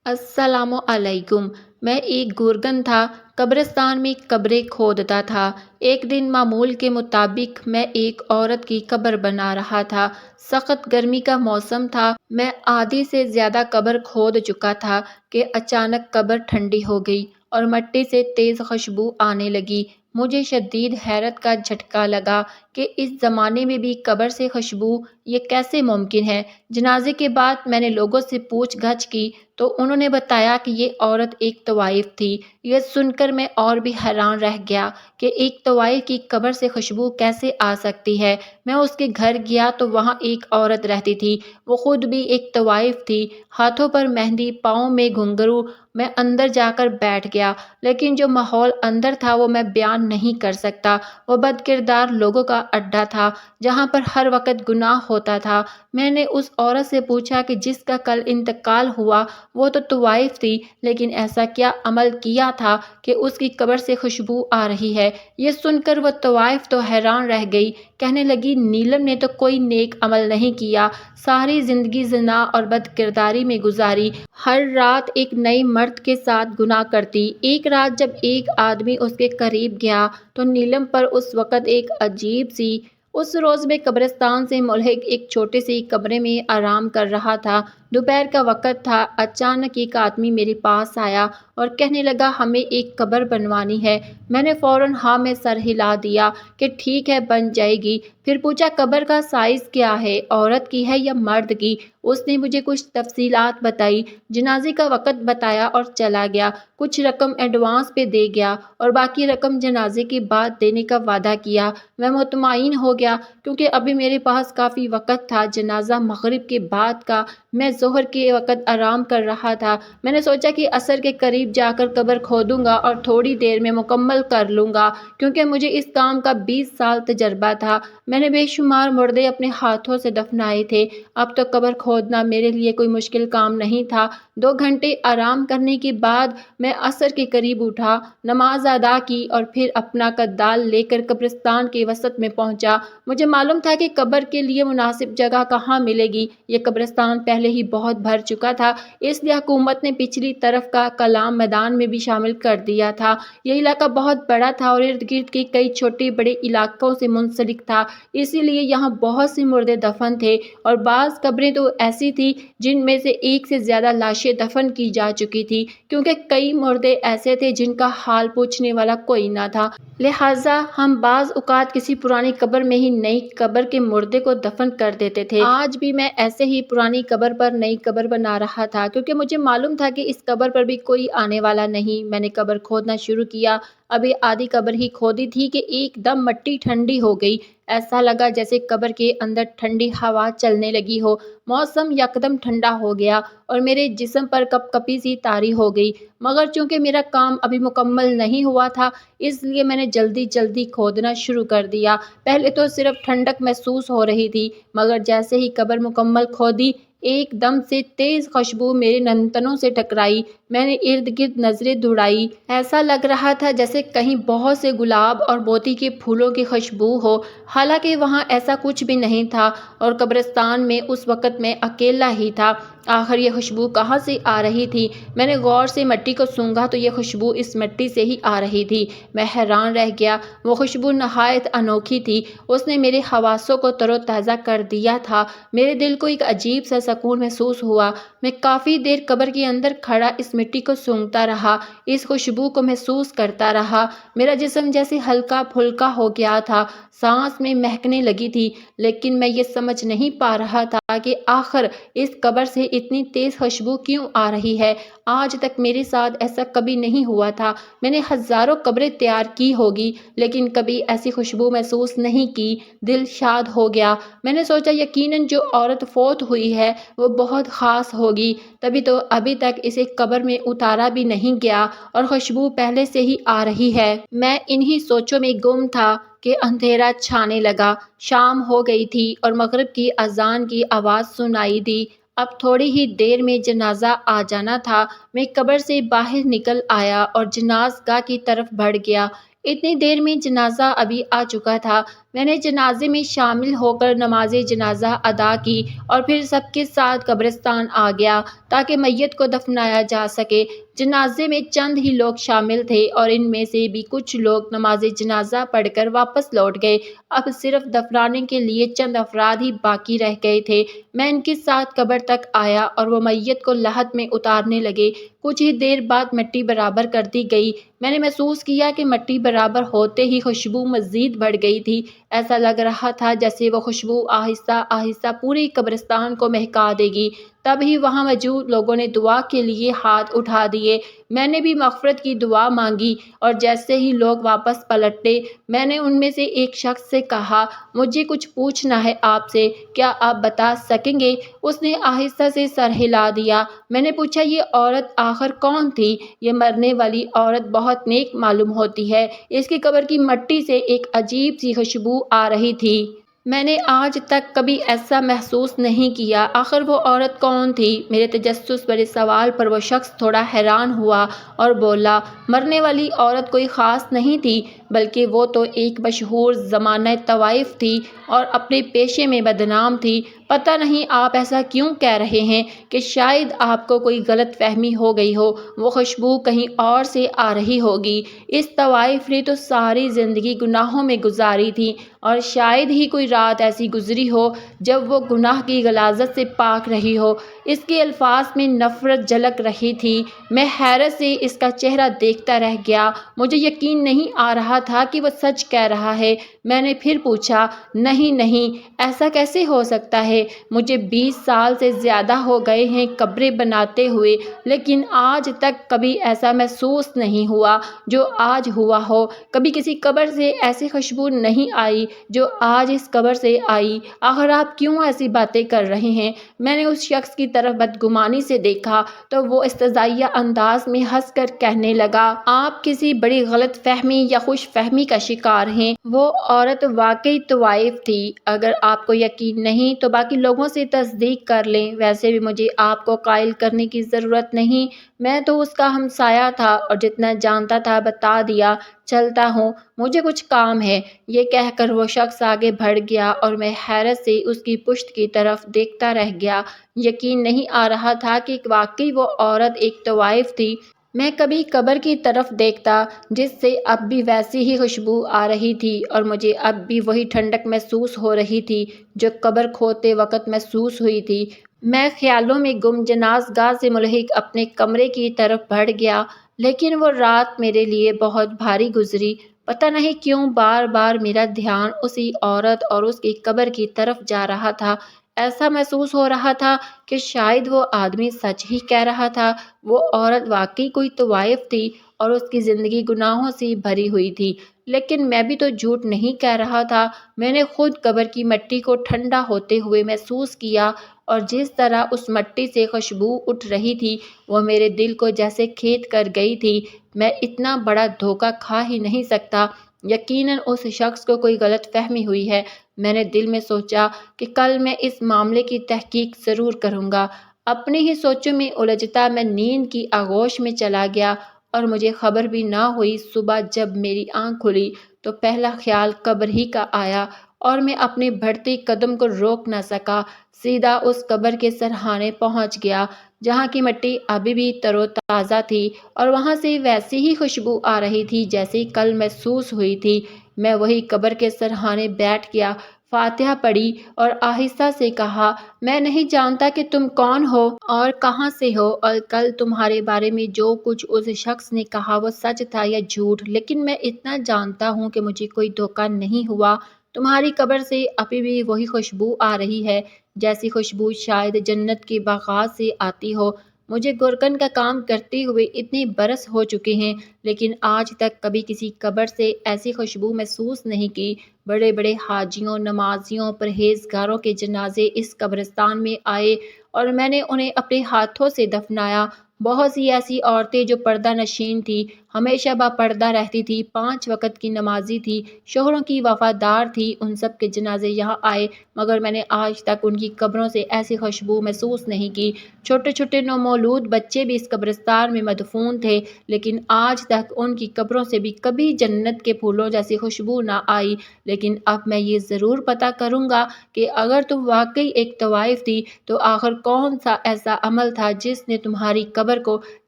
السلام علیکم۔ میں ایک گورگن تھا، قبرستان میں قبریں کھودتا تھا۔ ایک دن معمول کے مطابق میں ایک عورت کی قبر بنا رہا تھا۔ سخت گرمی کا موسم تھا۔ میں آدھی سے زیادہ قبر کھود چکا تھا کہ اچانک قبر ٹھنڈی ہو گئی اور مٹی سے تیز خوشبو آنے لگی۔ مجھے شدید حیرت کا جھٹکا لگا کہ اس زمانے میں بھی قبر سے خوشبو، یہ کیسے ممکن ہے؟ جنازے کے بعد میں نے لوگوں سے پوچھ گچھ کی تو انہوں نے بتایا کہ یہ عورت ایک طوائف تھی۔ یہ سن کر میں اور بھی حیران رہ گیا کہ ایک طوائف کی قبر سے خوشبو کیسے آ سکتی ہے۔ میں اس کے گھر گیا تو وہاں ایک عورت رہتی تھی۔ وہ خود بھی ایک طوائف تھی، ہاتھوں پر مہندی، پاؤں میں گھنگھرو۔ میں اندر جا کر بیٹھ گیا، لیکن جو ماحول اندر تھا وہ میں بیان نہیں کر سکتا۔ وہ بد کردار لوگوں کا اڈا تھا جہاں پر ہر وقت گناہ ہوتا تھا۔ میں نے اس عورت سے پوچھا کہ جس کا کل انتقال ہوا وہ تو طوائف تھی، لیکن ایسا کیا عمل کیا تھا کہ اس کی قبر سے خوشبو آ رہی ہے؟ یہ سن کر وہ طوائف تو حیران رہ گئی۔ کہنے لگی، نیلم نے تو کوئی نیک عمل نہیں کیا، ساری زندگی زنا اور بد کرداری میں گزاری، ہر رات ایک نئے مرد کے ساتھ گناہ کرتی۔ ایک رات جب ایک آدمی اس کے قریب گیا تو نیلم پر اس وقت ایک عجیب سی۔ اس روز میں قبرستان سے ملحق ایک چھوٹے سے کمرے میں آرام کر رہا تھا۔ دوپہر کا وقت تھا۔ اچانک ایک آدمی میرے پاس آیا اور کہنے لگا، ہمیں ایک قبر بنوانی ہے۔ میں نے فوراً ہاں میں سر ہلا دیا کہ ٹھیک ہے، بن جائے گی۔ پھر پوچھا، قبر کا سائز کیا ہے، عورت کی ہے یا مرد کی؟ اس نے مجھے کچھ تفصیلات بتائی، جنازے کا وقت بتایا اور چلا گیا۔ کچھ رقم ایڈوانس پہ دے گیا اور باقی رقم جنازے کے بعد دینے کا وعدہ کیا۔ میں مطمئن ہو گیا کیونکہ ابھی میرے پاس کافی وقت تھا۔ جنازہ مغرب کے بعد کا، میں ظہر کے وقت آرام کر رہا تھا۔ میں نے سوچا کہ عصر کے قریب جا کر قبر کھودوں گا اور تھوڑی دیر میں مکمل کر لوں گا کیونکہ مجھے اس کام کا 20 سال تجربہ تھا۔ میں نے بے شمار مردے اپنے ہاتھوں سے دفنائے تھے۔ اب تو قبر کھودنا میرے لیے کوئی مشکل کام نہیں تھا۔ 2 گھنٹے آرام کرنے کے بعد میں عصر کے قریب اٹھا، نماز ادا کی اور پھر اپنا کدال لے کر قبرستان کے وسط میں پہنچا۔ مجھے معلوم تھا کہ قبر کے لیے مناسب جگہ کہاں ملے گی۔ یہ قبرستان پہلے ہی بہت بھر چکا تھا، اس لیے حکومت نے پچھلی طرف کا کلام میدان میں بھی شامل کر دیا تھا۔ یہ علاقہ بہت بڑا تھا اور ارد گرد کے کئی چھوٹے بڑے علاقوں سے منسلک تھا، اسی لیے یہاں بہت سے مردے دفن تھے اور بعض قبریں تو ایسی تھیں جن میں سے ایک سے زیادہ لاشیں دفن کی جا چکی تھی کیونکہ کئی مردے ایسے تھے جن کا حال پوچھنے والا کوئی نہ تھا۔ لہٰذا ہم بعض اوقات کسی پرانی قبر میں ہی نئی قبر کے مردے کو دفن کر دیتے تھے۔ آج بھی میں ایسے ہی پرانی قبر پر نئی قبر بنا رہا تھا کیونکہ مجھے معلوم تھا کہ اس قبر پر بھی کوئی آنے والا نہیں۔ میں نے قبر کھودنا شروع کیا۔ ابھی آدھی قبر ہی کھودی تھی کہ ایک دم مٹی ٹھنڈی ہو گئی۔ ایسا لگا جیسے قبر کے اندر ٹھنڈی ہوا چلنے لگی ہو۔ موسم یکدم ٹھنڈا ہو گیا اور میرے جسم پر کپ کپی سی طاری ہو گئی، مگر چونکہ میرا کام ابھی مکمل نہیں ہوا تھا اس لیے میں نے جلدی جلدی کھودنا شروع کر دیا۔ پہلے تو صرف ٹھنڈک محسوس ہو رہی تھی، مگر جیسے ہی قبر مکمل کھودی ایک دم سے تیز خوشبو میرے ننتنوں سے ٹکرائی۔ میں نے ارد گرد نظریں دوڑائی، ایسا لگ رہا تھا جیسے کہیں بہت سے گلاب اور موتی کے پھولوں کی خوشبو ہو، حالانکہ وہاں ایسا کچھ بھی نہیں تھا اور قبرستان میں اس وقت میں اکیلا ہی تھا۔ آخر یہ خوشبو کہاں سے آ رہی تھی؟ میں نے غور سے مٹی کو سونگھا تو یہ خوشبو اس مٹی سے ہی آ رہی تھی۔ میں حیران رہ گیا، وہ خوشبو نہایت انوکھی تھی، اس نے میرے حواسوں کو تر و تازہ کر دیا تھا۔ میرے دل کو ایک عجیب سا سکون محسوس ہوا۔ میں کافی دیر قبر کے اندر کھڑا اس مٹی کو سونگھتا رہا، اس خوشبو کو محسوس کرتا رہا۔ میرا جسم جیسے ہلکا پھلکا ہو گیا تھا، سانس میں مہکنے لگی تھی، لیکن میں یہ سمجھ نہیں پا رہا تھا کہ آخر اس قبر سے اتنی تیز خوشبو کیوں آ رہی ہے۔ آج تک میرے ساتھ ایسا کبھی نہیں ہوا تھا۔ میں نے ہزاروں قبریں تیار کی ہوگی لیکن کبھی ایسی خوشبو محسوس نہیں کی۔ دل شاد ہو گیا۔ میں نے سوچا یقیناً جو عورت فوت ہوئی ہے وہ بہت خاص ہوگی، تبھی تو ابھی تک اسے قبر میں اتارا بھی نہیں گیا اور خوشبو پہلے سے ہی آ رہی ہے۔ میں انہی سوچوں میں گم تھا کہ اندھیرا چھانے لگا۔ شام ہو گئی تھی اور مغرب کی اذان کی آواز سنائی دی۔ اب تھوڑی ہی دیر میں جنازہ آ جانا تھا۔ میں قبر سے باہر نکل آیا اور جناز گاہ کی طرف بڑھ گیا۔ اتنی دیر میں جنازہ ابھی آ چکا تھا۔ میں نے جنازے میں شامل ہو کر نماز جنازہ ادا کی اور پھر سب کے ساتھ قبرستان آ گیا تاکہ میت کو دفنایا جا سکے۔ جنازے میں چند ہی لوگ شامل تھے اور ان میں سے بھی کچھ لوگ نماز جنازہ پڑھ کر واپس لوٹ گئے۔ اب صرف دفنانے کے لیے چند افراد ہی باقی رہ گئے تھے۔ میں ان کے ساتھ قبر تک آیا اور وہ میت کو لحد میں اتارنے لگے۔ کچھ ہی دیر بعد مٹی برابر کر دی گئی۔ میں نے محسوس کیا کہ مٹی برابر ہوتے ہی خوشبو مزید بڑھ گئی تھی۔ ایسا لگ رہا تھا جیسے وہ خوشبو آہستہ آہستہ پوری قبرستان کو مہکا دے گی۔ تب ہی وہاں موجود لوگوں نے دعا کے لیے ہاتھ اٹھا دیے۔ میں نے بھی مغفرت کی دعا مانگی اور جیسے ہی لوگ واپس پلٹے، میں نے ان میں سے ایک شخص سے کہا، مجھے کچھ پوچھنا ہے آپ سے، کیا آپ بتا سکیں گے؟ اس نے آہستہ سے سر ہلا دیا۔ میں نے پوچھا، یہ عورت آخر کون تھی؟ یہ مرنے والی عورت بہت نیک معلوم ہوتی ہے۔ اس کی قبر کی مٹی سے ایک عجیب سی خوشبو آ رہی تھی۔ میں نے آج تک کبھی ایسا محسوس نہیں کیا۔ آخر وہ عورت کون تھی؟ میرے تجسس بھرے سوال پر وہ شخص تھوڑا حیران ہوا اور بولا، مرنے والی عورت کوئی خاص نہیں تھی، بلکہ وہ تو ایک مشہور زمانہ طوائف تھی اور اپنے پیشے میں بدنام تھی۔ پتہ نہیں آپ ایسا کیوں کہہ رہے ہیں کہ شاید آپ کو کوئی غلط فہمی ہو گئی ہو، وہ خوشبو کہیں اور سے آ رہی ہوگی۔ اس طوائف نے تو ساری زندگی گناہوں میں گزاری تھی اور شاید ہی کوئی رات ایسی گزری ہو جب وہ گناہ کی غلاظت سے پاک رہی ہو۔ اس کے الفاظ میں نفرت جھلک رہی تھی۔ میں حیرت سے اس کا چہرہ دیکھتا رہ گیا۔ مجھے یقین نہیں آ رہا تھا کہ وہ سچ کہہ رہا ہے۔ میں نے پھر پوچھا، نہیں، ایسا کیسے ہو سکتا ہے؟ مجھے 20 سال سے زیادہ ہو گئے ہیں قبریں بناتے ہوئے، لیکن آج تک کبھی ایسا محسوس نہیں ہوا جو آج ہوا ہو۔ کبھی کسی قبر سے ایسی خوشبو نہیں آئی جو آج اس قبر سے آئی۔ آخر آپ کیوں ایسی باتیں کر رہے ہیں؟ میں نے اس شخص کی طرف بدگمانی سے دیکھا تو وہ استہزائیہ انداز میں ہنس کر کہنے لگا، آپ کسی بڑی غلط فہمی یا خوش فہمی کا شکار ہیں۔ وہ عورت واقعی طوائف تھی۔ اگر آپ کو یقین نہیں تو باقی لوگوں سے تصدیق کر لیں۔ ویسے بھی مجھے آپ کو قائل کرنے کی ضرورت نہیں، میں تو اس کا ہمسایہ تھا اور جتنا جانتا تھا بتا دیا۔ چلتا ہوں، مجھے کچھ کام ہے۔ یہ کہہ کر وہ شخص آگے بڑھ گیا اور میں حیرت سے اس کی پشت کی طرف دیکھتا رہ گیا۔ یقین نہیں آ رہا تھا کہ واقعی وہ عورت ایک طوائف تھی۔ میں کبھی قبر کی طرف دیکھتا جس سے اب بھی ویسی ہی خوشبو آ رہی تھی اور مجھے اب بھی وہی ٹھنڈک محسوس ہو رہی تھی جو قبر کھودتے وقت محسوس ہوئی تھی۔ میں خیالوں میں گم جناز گاہ سے ملحق اپنے کمرے کی طرف بڑھ گیا، لیکن وہ رات میرے لیے بہت بھاری گزری۔ پتہ نہیں کیوں بار بار میرا دھیان اسی عورت اور اس کی قبر کی طرف جا رہا تھا۔ ایسا محسوس ہو رہا تھا کہ شاید وہ آدمی سچ ہی کہہ رہا تھا، وہ عورت واقعی کوئی طوائف تھی اور اس کی زندگی گناہوں سے بھری ہوئی تھی۔ لیکن میں بھی تو جھوٹ نہیں کہہ رہا تھا۔ میں نے خود قبر کی مٹی کو ٹھنڈا ہوتے ہوئے محسوس کیا اور جس طرح اس مٹی سے خوشبو اٹھ رہی تھی وہ میرے دل کو جیسے کھید کر گئی تھی۔ میں اتنا بڑا دھوکہ کھا ہی نہیں سکتا۔ یقیناً اس شخص کو کوئی غلط فہمی ہوئی ہے۔ میں نے دل میں سوچا کہ کل میں اس معاملے کی تحقیق ضرور کروں گا۔ اپنی ہی سوچوں میں الجھتا میں نیند کی آغوش میں چلا گیا اور مجھے خبر بھی نہ ہوئی۔ صبح جب میری آنکھ کھلی تو پہلا خیال قبر ہی کا آیا اور میں اپنے بڑھتے قدم کو روک نہ سکا۔ سیدھا اس قبر کے سرہانے پہنچ گیا جہاں کی مٹی ابھی بھی تر و تازہ تھی اور وہاں سے ویسی ہی خوشبو آ رہی تھی جیسی کل محسوس ہوئی تھی۔ میں وہی قبر کے سرہانے بیٹھ گیا، فاتحہ پڑھی اور آہستہ سے کہا، میں نہیں جانتا کہ تم کون ہو اور کہاں سے ہو اور کل تمہارے بارے میں جو کچھ اس شخص نے کہا وہ سچ تھا یا جھوٹ، لیکن میں اتنا جانتا ہوں کہ مجھے کوئی دھوکہ نہیں ہوا۔ تمہاری قبر سے ابھی بھی وہی خوشبو آ رہی ہے جیسی خوشبو شاید جنت کے باغات سے آتی ہو۔ مجھے گورکن کا کام کرتے ہوئے اتنے برس ہو چکے ہیں، لیکن آج تک کبھی کسی قبر سے ایسی خوشبو محسوس نہیں کی۔ بڑے بڑے حاجیوں، نمازیوں، پرہیزگاروں کے جنازے اس قبرستان میں آئے اور میں نے انہیں اپنے ہاتھوں سے دفنایا۔ بہت سی ایسی عورتیں جو پردہ نشین تھیں ہمیشہ باپردہ رہتی تھی، 5 وقت کی نمازی تھی، شوہروں کی وفادار تھی۔ ان سب کے جنازے یہاں آئے مگر میں نے آج تک ان کی قبروں سے ایسی خوشبو محسوس نہیں کی۔ چھوٹے چھوٹے نومولود بچے بھی اس قبرستان میں مدفون تھے، لیکن آج تک ان کی قبروں سے بھی کبھی جنت کے پھولوں جیسی خوشبو نہ آئی۔ لیکن اب میں یہ ضرور پتہ کروں گا کہ اگر تم واقعی ایک طوائف تھی تو آخر کون سا ایسا عمل تھا جس نے تمہاری قبر کو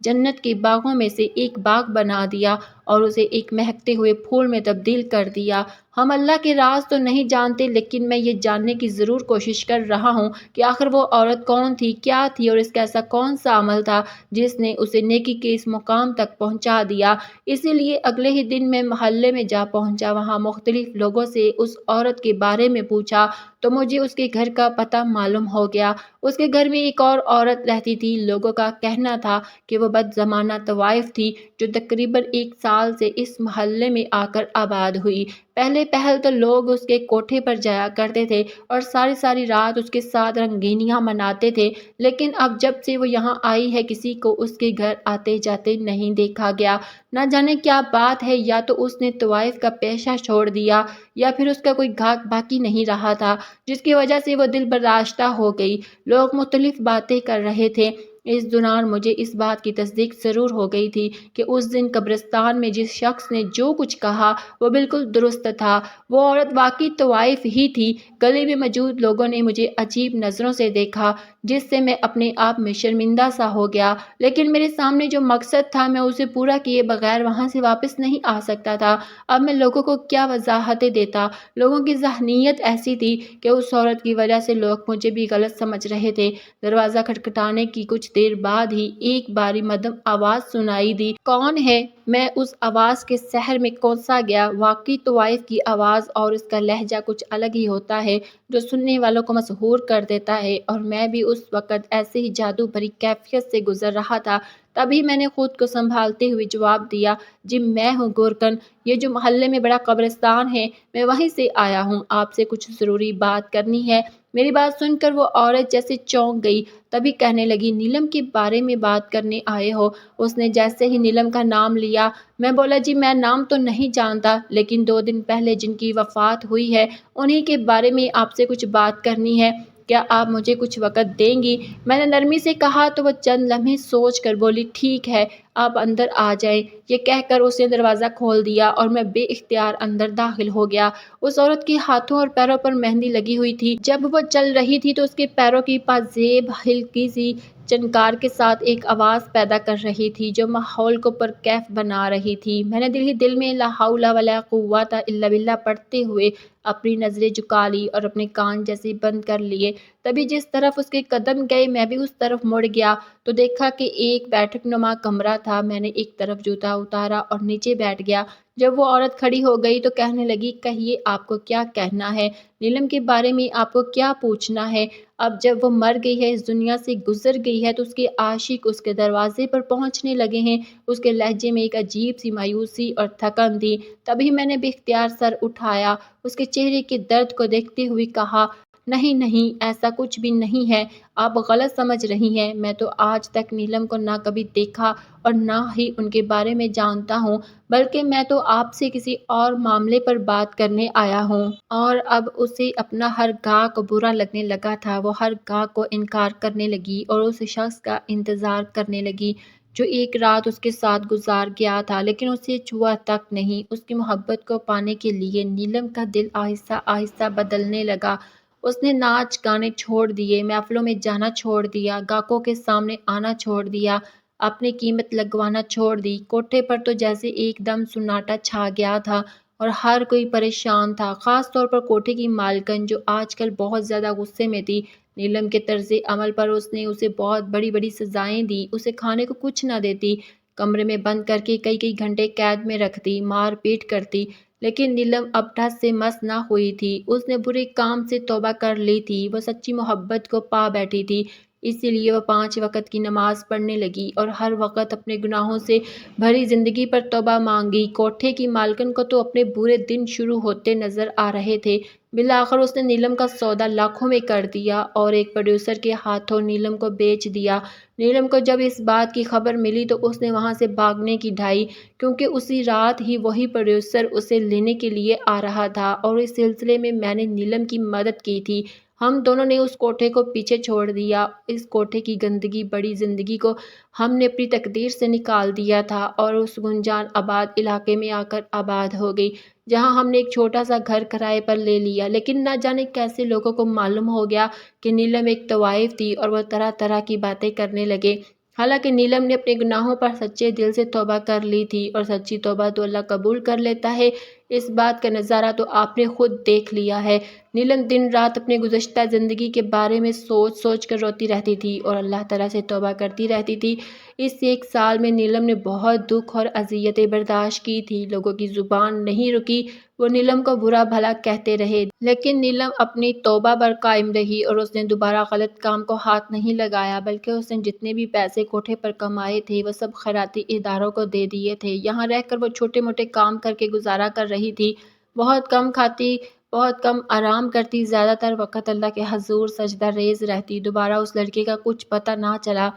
جنت کے باغوں میں سے ایک باغ بنا دیا اور اسے ایک مہکتے ہوئے پھول میں تبدیل کر دیا۔ ہم اللہ کے راز تو نہیں جانتے، لیکن میں یہ جاننے کی ضرور کوشش کر رہا ہوں کہ آخر وہ عورت کون تھی، کیا تھی اور اس کا ایسا کون سا عمل تھا جس نے اسے نیکی کے اس مقام تک پہنچا دیا۔ اسی لیے اگلے ہی دن میں محلے میں جا پہنچا، وہاں مختلف لوگوں سے اس عورت کے بارے میں پوچھا تو مجھے اس کے گھر کا پتہ معلوم ہو گیا۔ اس کے گھر میں ایک اور عورت رہتی تھی۔ لوگوں کا کہنا تھا کہ وہ بد زمانہ طوائف تھی جو تقریباً 1 سال سے اس محلے میں آ کر آباد ہوئی۔ پہل تو لوگ اس کے کوٹھے پر جایا کرتے تھے اور ساری رات اس کے ساتھ رنگینیاں مناتے تھے، لیکن اب جب سے وہ یہاں آئی ہے کسی کو اس کے گھر آتے جاتے نہیں دیکھا گیا۔ نہ جانے کیا بات ہے، یا تو اس نے طوائف کا پیشہ چھوڑ دیا یا پھر اس کا کوئی گھاک باقی نہیں رہا تھا جس کی وجہ سے وہ دل برداشتہ ہو گئی۔ لوگ مختلف باتیں کر رہے تھے۔ اس دوران مجھے اس بات کی تصدیق ضرور ہو گئی تھی کہ اس دن قبرستان میں جس شخص نے جو کچھ کہا وہ بالکل درست تھا۔ وہ عورت واقعی طوائف ہی تھی۔ گلی میں موجود لوگوں نے مجھے عجیب نظروں سے دیکھا جس سے میں اپنے آپ میں شرمندہ سا ہو گیا، لیکن میرے سامنے جو مقصد تھا میں اسے پورا کیے بغیر وہاں سے واپس نہیں آ سکتا تھا۔ اب میں لوگوں کو کیا وضاحتیں دیتا؟ لوگوں کی ذہنیت ایسی تھی کہ اس عورت کی وجہ سے لوگ مجھے بھی غلط سمجھ رہے تھے۔ دروازہ کھٹکھٹانے کی کچھ دیر بعد ہی ایک باری مدھم آواز سنائی دی۔ کون ہے؟ میں اس آواز کے سحر میں کونسا گیا۔ واقعی طوائف کی آواز اور اس کا لہجہ کچھ الگ ہی ہوتا ہے جو سننے والوں کو مسحور کر دیتا ہے، اور میں بھی اس وقت ایسے ہی جادو بھری کیفیت سے گزر رہا تھا۔ تبھی میں نے خود کو سنبھالتے ہوئے جواب دیا، جی میں ہوں گورکن، یہ جو محلے میں بڑا قبرستان ہے میں وہیں سے آیا ہوں، آپ سے کچھ ضروری بات کرنی ہے۔ میری بات سن کر وہ عورت جیسے چونک گئی، تبھی کہنے لگی، نیلم کے بارے میں بات کرنے آئے ہو؟ اس نے جیسے ہی نیلم کا نام لیا میں بولا، جی میں نام تو نہیں جانتا، لیکن 2 دن پہلے جن کی وفات ہوئی ہے انہی کے بارے میں آپ سے کچھ بات کرنی ہے۔ کیا آپ مجھے کچھ وقت دیں گی؟ میں نے نرمی سے کہا تو وہ چند لمحے سوچ کر بولی، ٹھیک ہے آپ اندر آ جائیں۔ یہ کہہ کر اس نے دروازہ کھول دیا اور میں بے اختیار اندر داخل ہو گیا۔ اس عورت کے ہاتھوں اور پیروں پر مہندی لگی ہوئی تھی۔ جب وہ چل رہی تھی تو اس کے پیروں کی پازیب ہلکی سی چنکار کے ساتھ ایک آواز پیدا کر رہی تھی جو ماحول کو پرکیف بنا رہی تھی۔ میں نے دل ہی دل میں لا حول ولا قوت الا باللہ پڑھتے ہوئے اپنی نظریں جھکا لی اور اپنے کان جیسے بند کر لیے۔ تبھی جس طرف اس کے قدم گئے میں بھی اس طرف مڑ گیا تو دیکھا کہ ایک بیٹھک نما کمرہ تھا۔ میں نے ایک طرف جوتا اتارا اور نیچے بیٹھ گیا۔ جب وہ عورت کھڑی ہو گئی تو کہنے لگی، کہیے آپ کو کیا کہنا ہے؟ نیلم کے بارے میں آپ کو کیا پوچھنا ہے؟ اب جب وہ مر گئی ہے، اس دنیا سے گزر گئی ہے، تو اس کے عاشق اس کے دروازے پر پہنچنے لگے ہیں۔ اس کے لہجے میں ایک عجیب سی مایوسی اور تھکن تھی۔ تبھی میں نے بے اختیار سر اٹھایا، اس کے چہرے کے درد کو دیکھتے ہوئے کہا، نہیں ایسا کچھ بھی نہیں ہے، آپ غلط سمجھ رہی ہیں۔ میں تو آج تک نیلم کو نہ کبھی دیکھا اور نہ ہی ان کے بارے میں جانتا ہوں، بلکہ میں تو آپ سے کسی اور معاملے پر بات کرنے آیا ہوں۔ اور اب اسے اپنا ہر گاہ برا لگنے لگا تھا۔ وہ ہر گاہ کو انکار کرنے لگی اور اس شخص کا انتظار کرنے لگی جو ایک رات اس کے ساتھ گزار گیا تھا لیکن اسے چھوا تک نہیں۔ اس کی محبت کو پانے کے لیے نیلم کا دل آہستہ آہستہ بدلنے لگا۔ اس نے ناچ گانے چھوڑ دیے، محفلوں میں جانا چھوڑ دیا، گاہکوں کے سامنے آنا چھوڑ دیا، اپنی قیمت لگوانا چھوڑ دی۔ کوٹھے پر تو جیسے ایک دم سناٹا چھا گیا تھا اور ہر کوئی پریشان تھا، خاص طور پر کوٹھے کی مالکن جو آج کل بہت زیادہ غصے میں تھی۔ نیلم کے طرز عمل پر اس نے اسے بہت بڑی بڑی سزائیں دی، اسے کھانے کو کچھ نہ دیتی، کمرے میں بند کر کے کئی گھنٹے قید میں رکھتی، مار پیٹ کرتی، لیکن نیلم اب ٹھس سے مس نہ ہوئی تھی۔ اس نے برے کام سے توبہ کر لی تھی، وہ سچی محبت کو پا بیٹھی تھی۔ اسی لیے وہ 5 وقت کی نماز پڑھنے لگی اور ہر وقت اپنے گناہوں سے بھری زندگی پر توبہ مانگی۔ کوٹھے کی مالکن کو تو اپنے برے دن شروع ہوتے نظر آ رہے تھے۔ بالآخر اس نے نیلم کا سودا لاکھوں میں کر دیا اور ایک پروڈیوسر کے ہاتھوں نیلم کو بیچ دیا۔ نیلم کو جب اس بات کی خبر ملی تو اس نے وہاں سے بھاگنے کی ڈھائی، کیونکہ اسی رات ہی وہی پروڈیوسر اسے لینے کے لیے آ رہا تھا اور اس سلسلے میں میں نے نیلم کی مدد کی تھی۔ ہم دونوں نے اس کوٹھے کو پیچھے چھوڑ دیا۔ اس کوٹھے کی گندگی بڑی زندگی کو ہم نے اپنی تقدیر سے نکال دیا تھا اور اس گنجان آباد علاقے میں آ کر آباد ہو گئی، جہاں ہم نے ایک چھوٹا سا گھر کرائے پر لے لیا۔ لیکن نہ جانے کیسے لوگوں کو معلوم ہو گیا کہ نیلم ایک طوائف تھی اور وہ طرح طرح کی باتیں کرنے لگے۔ حالانکہ نیلم نے اپنے گناہوں پر سچے دل سے توبہ کر لی تھی اور سچی توبہ تو اللہ قبول کر لیتا ہے۔ اس بات کا نظارہ تو آپ نے خود دیکھ لیا ہے۔ نیلم دن رات اپنے گزشتہ زندگی کے بارے میں سوچ سوچ کر روتی رہتی تھی اور اللہ تعالیٰ سے توبہ کرتی رہتی تھی۔ اس 1 سال میں نیلم نے بہت دکھ اور اذیتیں برداشت کی تھی۔ لوگوں کی زبان نہیں رکی، وہ نیلم کو برا بھلا کہتے رہے، لیکن نیلم اپنی توبہ پر قائم رہی اور اس نے دوبارہ غلط کام کو ہاتھ نہیں لگایا، بلکہ اس نے جتنے بھی پیسے کوٹھے پر کمائے تھے وہ سب خیراتی اداروں کو دے دیے تھے۔ یہاں رہ کر وہ چھوٹے موٹے کام کر کے گزارا کر رہی تھی، بہت کم کھاتی، بہت کم آرام کرتی، زیادہ تر وقت اللہ کے حضور سجدہ ریز رہتی۔ دوبارہ اس لڑکے کا کچھ پتہ نہ چلا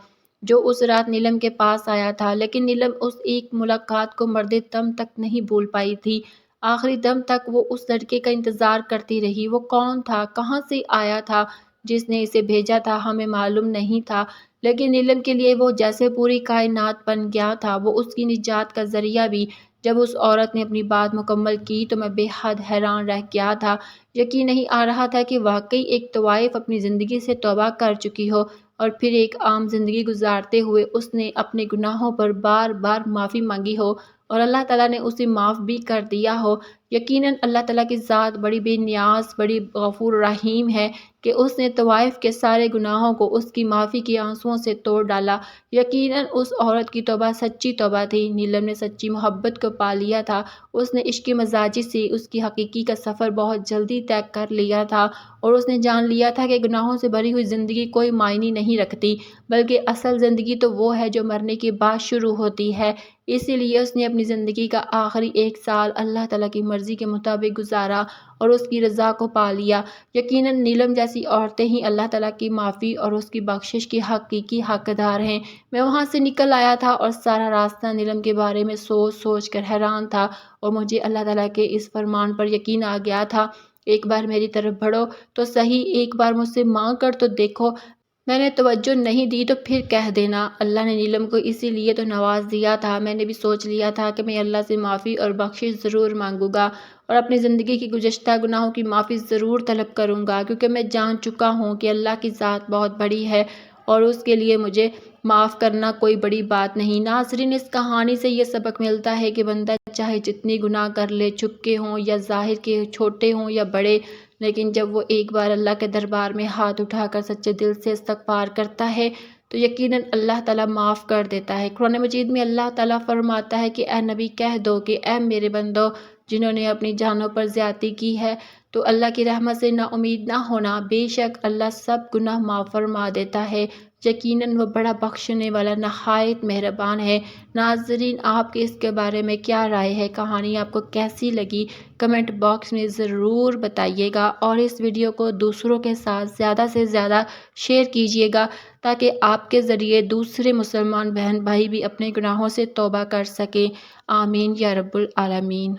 جو اس رات نیلم کے پاس آیا تھا، لیکن نیلم اس ایک ملاقات کو مرد دم تک نہیں بھول پائی تھی۔ آخری دم تک وہ اس لڑکے کا انتظار کرتی رہی۔ وہ کون تھا، کہاں سے آیا تھا، جس نے اسے بھیجا تھا، ہمیں معلوم نہیں تھا، لیکن نیلم کے لیے وہ جیسے پوری کائنات بن گیا تھا، وہ اس کی نجات کا ذریعہ بھی۔ جب اس عورت نے اپنی بات مکمل کی تو میں بے حد حیران رہ گیا تھا۔ یقین نہیں آ رہا تھا کہ واقعی ایک طوائف اپنی زندگی سے توبہ کر چکی ہو اور پھر ایک عام زندگی گزارتے ہوئے اس نے اپنے گناہوں پر بار بار معافی مانگی ہو اور اللہ تعالیٰ نے اسے معاف بھی کر دیا ہو۔ یقیناً اللہ تعالیٰ کی ذات بڑی بے نیاز، بڑی غفور رحیم ہے کہ اس نے طوائف کے سارے گناہوں کو اس کی معافی کے آنسوؤں سے توڑ ڈالا۔ یقیناً اس عورت کی توبہ سچی توبہ تھی۔ نیلم نے سچی محبت کو پا لیا تھا۔ اس نے عشق مزاجی سے اس کی حقیقی کا سفر بہت جلدی طے کر لیا تھا اور اس نے جان لیا تھا کہ گناہوں سے بھری ہوئی زندگی کوئی معنی نہیں رکھتی، بلکہ اصل زندگی تو وہ ہے جو مرنے کے بعد شروع ہوتی ہے۔ اسی لیے اس نے اپنی زندگی کا آخری 1 سال اللہ تعالیٰ کی مرضی کے مطابق گزارا اور اس کی رضا کو پا لیا۔ یقیناً نیلم جیسی عورتیں ہی اللہ تعالیٰ کی معافی اور اس کی بخشش کی حقیقی حقدار ہیں۔ میں وہاں سے نکل آیا تھا اور سارا راستہ نیلم کے بارے میں سوچ سوچ کر حیران تھا اور مجھے اللہ تعالیٰ کے اس فرمان پر یقین آ گیا تھا، ایک بار میری طرف بڑھو تو صحیح، ایک بار مجھ سے مانگ کر تو دیکھو، میں نے توجہ نہیں دی تو پھر کہہ دینا۔ اللہ نے نیلم کو اسی لیے تو نواز دیا تھا۔ میں نے بھی سوچ لیا تھا کہ میں اللہ سے معافی اور بخشش ضرور مانگوں گا اور اپنی زندگی کی گزشتہ گناہوں کی معافی ضرور طلب کروں گا، کیونکہ میں جان چکا ہوں کہ اللہ کی ذات بہت بڑی ہے اور اس کے لیے مجھے معاف کرنا کوئی بڑی بات نہیں۔ ناظرین، اس کہانی سے یہ سبق ملتا ہے کہ بندہ چاہے جتنے گناہ کر لے، چھپ کے ہوں یا ظاہر کے، چھوٹے ہوں یا بڑے، لیکن جب وہ ایک بار اللہ کے دربار میں ہاتھ اٹھا کر سچے دل سے استغفار کرتا ہے تو یقیناً اللہ تعالیٰ معاف کر دیتا ہے۔ قرآن مجید میں اللہ تعالیٰ فرماتا ہے کہ اے نبی کہہ دو کہ اے میرے بندو جنہوں نے اپنی جانوں پر زیادتی کی ہے تو اللہ کی رحمت سے نا امید نہ ہونا، بے شک اللہ سب گناہ معاف فرما دیتا ہے، یقیناً وہ بڑا بخشنے والا نہایت مہربان ہے۔ ناظرین، آپ کے اس کے بارے میں کیا رائے ہے؟ کہانی آپ کو کیسی لگی؟ کمنٹ باکس میں ضرور بتائیے گا اور اس ویڈیو کو دوسروں کے ساتھ زیادہ سے زیادہ شیئر کیجیے گا تاکہ آپ کے ذریعے دوسرے مسلمان بہن بھائی بھی اپنے گناہوں سے توبہ کر سکیں۔ آمین یا رب العالمین۔